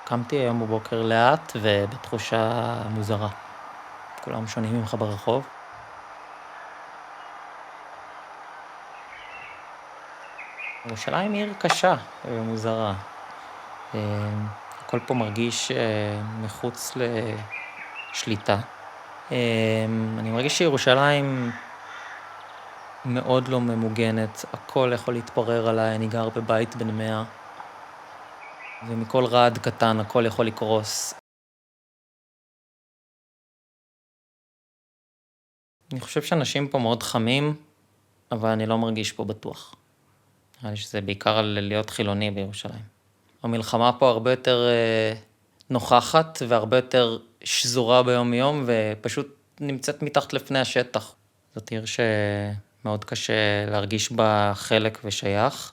קמתי היום בבוקר לאט ובתחושה מוזרה. כולם שונים ממך ברחוב. ירושלים היא עיר קשה ומוזרה. הכל פה מרגיש מחוץ לשליטה. אני מרגיש שירושלים מאוד לא ממוגנת. הכל יכול להתפורר עליי. אני גר בבית בן 100. ומכל רעד קטן הכל יכול לקרוס. אני חושב שאנשים פה מאוד חמים, אבל אני לא מרגיש פה בטוח. נראה לי שזה בעיקר על להיות חילוני בירושלים. המלחמה פה הרבה יותר נוכחת והרבה יותר שזורה ביום יום, ופשוט נמצאת מתחת לפני השטח. זאת עיר שמאוד קשה להרגיש בה חלק ושייך,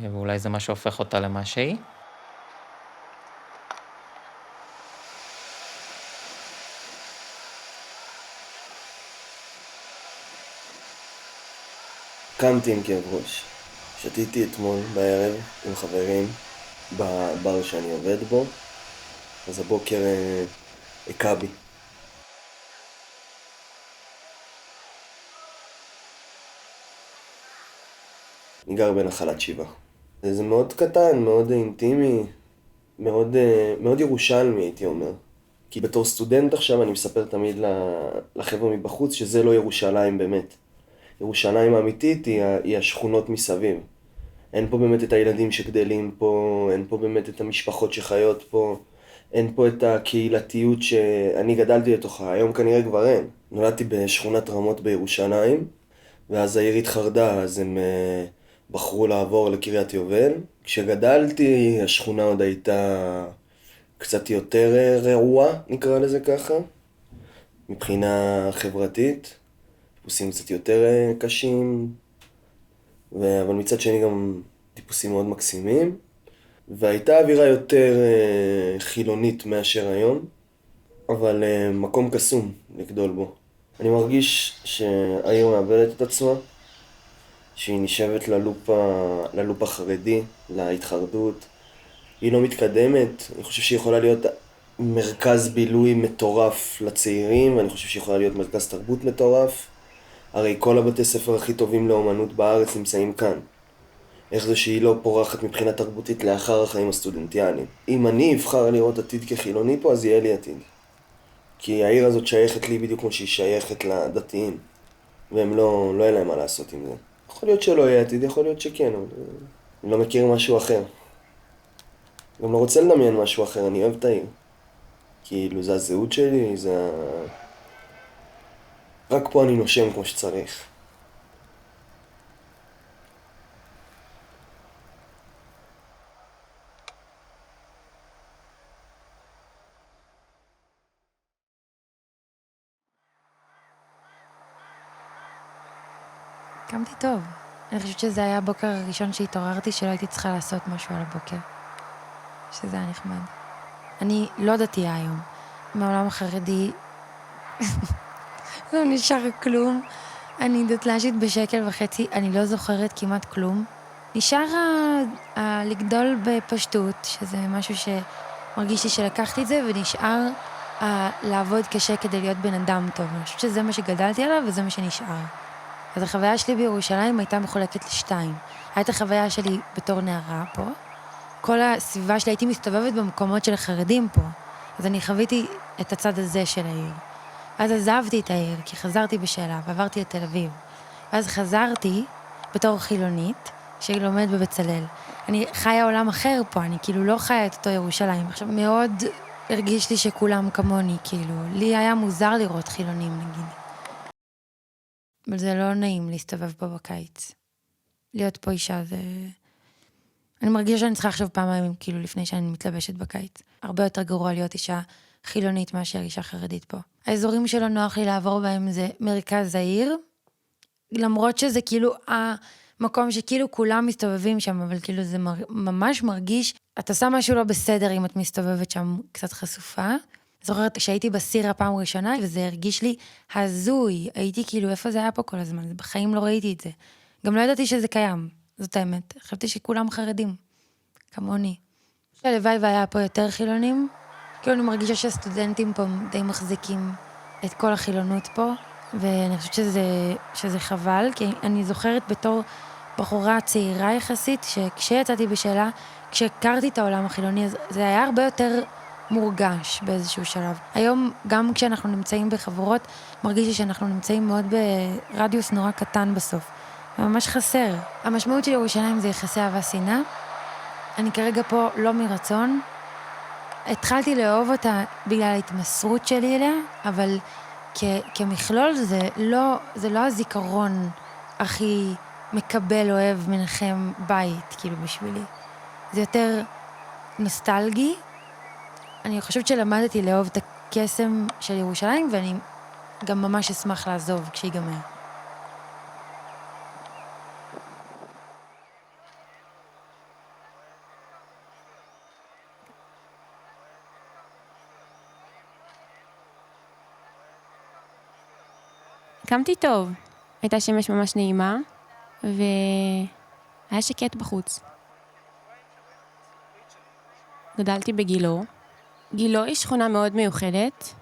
ואולי זה מה שהופך אותה למה שהיא. קמתי עם כאב ראש. שתיתי אתמול בערב עם חברים בבר שאני עובד בו, אז הבוקר הכה בי. אני גר בנחלת שבעה. זה מאוד קטן, מאוד אינטימי, מאוד ירושלמי הייתי אומר. כי בתור סטודנט עכשיו אני מספר תמיד לחבר'ה מבחוץ שזה לא ירושלים באמת. ירושלים האמיתית היא השכונות מסביב. אין פה באמת את הילדים שגדלים פה, אין פה באמת את המשפחות שחיות פה, אין פה את הקהילתיות שאני גדלתי לתוכה, היום כנראה כבר אין. נולדתי בשכונת רמות בירושלים, ואז העיר התחרדה, אז הם בחרו לעבור לקריית יובל. כשגדלתי, השכונה עוד הייתה קצת יותר רעועה, נקרא לזה ככה, מבחינה חברתית. טיפוסים קצת יותר קשים, אבל מצד שני גם טיפוסים מאוד מקסימים. והייתה אווירה יותר חילונית מאשר היום, אבל מקום קסום לגדול בו. אני מרגיש שהעיר מאבדת את עצמה, שהיא נשבת ללופ החרדי, להתחרדות. היא לא מתקדמת, אני חושב שהיא יכולה להיות מרכז בילוי מטורף לצעירים, ואני חושב שהיא יכולה להיות מרכז תרבות מטורף. הרי כל הבתי ספר הכי טובים לאומנות בארץ נמצאים כאן. איך זה שהיא לא פורחת מבחינה תרבותית לאחר החיים הסטודנטיאליים. אם אני אבחר לראות עתיד כחילוני פה, אז יהיה לי עתיד. כי העיר הזאת שייכת לי בדיוק כמו שהיא שייכת לדתיים. והם לא יהיה להם מה לעשות עם זה. יכול להיות שלא יהיה עתיד, יכול להיות שכן, אבל אני לא מכיר משהו אחר. גם לא רוצה לדמיין משהו אחר, אני אוהב את העיר. כאילו זה הזהות שלי, רק פה אני נושם כמו שצריך. קמתי טוב. אני חושבת שזה היה הבוקר הראשון שהתעוררתי שלא הייתי צריכה לעשות משהו על הבוקר. שזה היה נחמד. אני לא דתייה היום. מהעולם החרדי לא נשאר כלום. אני דתל"שית ב1.5 שקל, אני לא זוכרת כמעט כלום. נשאר לגדול בפשטות, שזה משהו שמרגיש לי שלקחתי את זה, ונשאר לעבוד קשה כדי להיות בן אדם טוב. אני חושבת שזה מה שגדלתי עליו וזה מה שנשאר. אז החוויה שלי בירושלים הייתה מחולקת לשתיים. הייתה החוויה שלי בתור נערה פה. כל הסביבה שלי הייתי מסתובבת במקומות של החרדים פה. אז אני חוויתי את הצד הזה של העיר. אז עזבתי את העיר, כי חזרתי בשאלה, ועברתי לתל אביב. ואז חזרתי בתור חילונית, שהיא לומדת בבצלאל. אני חיה עולם אחר פה, אני כאילו לא חיה את אותו ירושלים. עכשיו מאוד הרגיש לי שכולם כמוני, כאילו. לי היה מוזר לראות חילונים, נגיד. אבל זה לא נעים להסתובב פה בקיץ. להיות פה אישה זה... אני מרגישה שאני צריכה עכשיו פעמיים, כאילו, לפני שאני מתלבשת בקיץ. הרבה יותר גרוע להיות אישה חילונית מאשר אישה חרדית פה. האזורים שלא נוח לי לעבור בהם זה מרכז העיר, למרות שזה כאילו המקום שכאילו כולם מסתובבים שם, אבל כאילו זה ממש מרגיש, אתה עושה משהו לא בסדר אם את מסתובבת שם קצת חשופה. זוכרת שהייתי בסיר הפעם ראשונה, וזה הרגיש לי הזוי. הייתי כאילו, איפה זה היה פה כל הזמן? בחיים לא ראיתי את זה. גם לא ידעתי שזה קיים, זאת האמת. חשבתי שכולם חרדים, כמוני. שהלוואי והיה פה יותר חילונים. כאילו אני מרגישה שהסטודנטים פה די מחזיקים את כל החילונות פה, ואני חושבת שזה חבל, כי אני זוכרת בתור בחורה צעירה יחסית, שכשיצאתי בשאלה, כשהכרתי את העולם החילוני, אז זה היה הרבה יותר מורגש באיזשהו שלב. היום, גם כשאנחנו נמצאים בחברות, מרגיש לי שאנחנו נמצאים מאוד ברדיוס נורא קטן בסוף. ממש חסר. המשמעות של ירושלים זה יחסי אהבה שנאה. אני כרגע פה לא מרצון. התחלתי לאהוב אותה בגלל ההתמסרות שלי אליה, אבל כמכלול זה לא הזיכרון הכי מקבל, אוהב, מנחם בית, כאילו בשבילי. זה יותר נוסטלגי. אני חושבת שלמדתי לאהוב את הקסם של ירושלים, ואני גם ממש אשמח לעזוב כשיגמר. קמתי טוב. הייתה שמש ממש נעימה, והיה שקט בחוץ. גדלתי בגילו. גילו היא שכונה מאוד מיוחדת.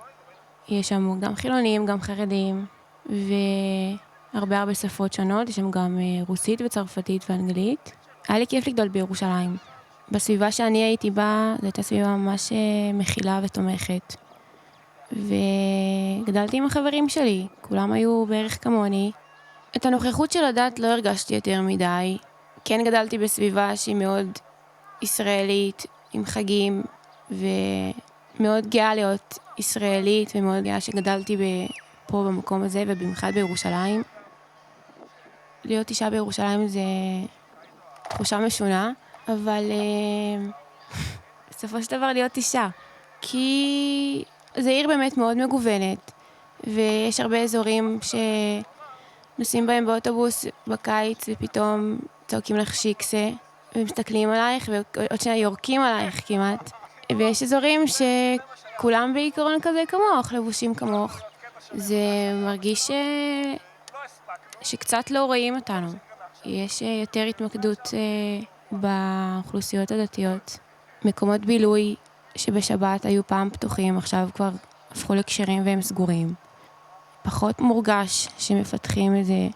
יש שם גם חילונים, גם חרדים, והרבה שפות שונות. יש שם גם רוסית וצרפתית ואנגלית. היה לי כיף לגדול בירושלים. בסביבה שאני הייתי בה, זו הייתה סביבה ממש מכילה ותומכת. וגדלתי עם החברים שלי, כולם היו בערך כמוני. את הנוכחות של הדת לא הרגשתי יותר מדי. כן גדלתי בסביבה שהיא מאוד ישראלית, עם חגים, ומאוד גאה להיות ישראלית, ומאוד גאה שגדלתי פה במקום הזה, ובמיוחד בירושלים. להיות אישה בירושלים זה תחושה משונה, אבל בסופו של דבר להיות אישה. כי זה עיר באמת מאוד מגוונת, ויש הרבה אזורים שנוסעים בהם באוטובוס בקיץ, ופתאום צועקים לך שיקסה, ומסתכלים עלייך, ועוד שנייה יורקים עלייך כמעט. ויש אזורים שכולם בעיקרון כזה כמוך, לבושים כמוך. זה מרגיש שקצת לא רואים אותנו. יש יותר התמקדות באוכלוסיות הדתיות. מקומות בילוי שבשבת היו פעם פתוחים, עכשיו כבר הפכו לקשרים והם סגורים. פחות מורגש שמפתחים איזה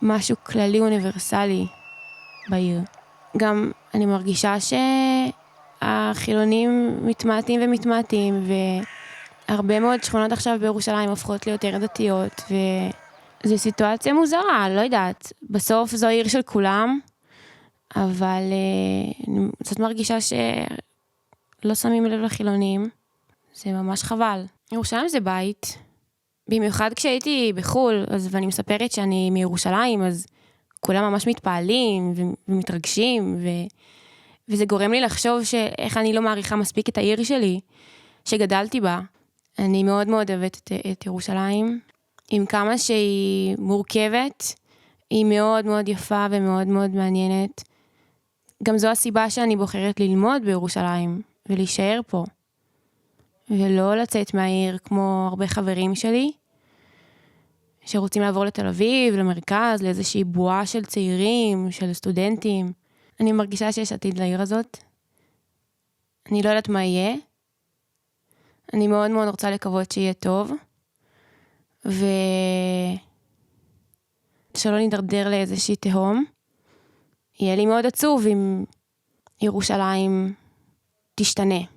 משהו כללי אוניברסלי בעיר. גם אני מרגישה שהחילונים מתמעטים ומתמעטים, והרבה מאוד שכונות עכשיו בירושלים הופכות ליותר דתיות, וזו סיטואציה מוזרה, לא יודעת. בסוף זו עיר של כולם, אבל אני קצת מרגישה שלא שמים לב לחילונים. זה ממש חבל. ירושלים זה בית. במיוחד כשהייתי בחול, ואני מספרת שאני מירושלים, אז כולם ממש מתפעלים ומתרגשים, וזה גורם לי לחשוב שאיך אני לא מעריכה מספיק את העיר שלי, שגדלתי בה. אני מאוד מאוד אוהבת את ירושלים. עם כמה שהיא מורכבת, היא מאוד מאוד יפה ומאוד מאוד מעניינת. גם זו הסיבה שאני בוחרת ללמוד בירושלים, ולהישאר פה. ולא לצאת מהעיר כמו הרבה חברים שלי, שרוצים לעבור לתל אביב, למרכז, לאיזושהי בועה של צעירים, של סטודנטים. אני מרגישה שיש עתיד לעיר הזאת. אני לא יודעת מה יהיה. אני מאוד מאוד רוצה לקוות שיהיה טוב. ושלא נדרדר לאיזושהי תהום. יהיה לי מאוד עצוב אם ירושלים תשתנה.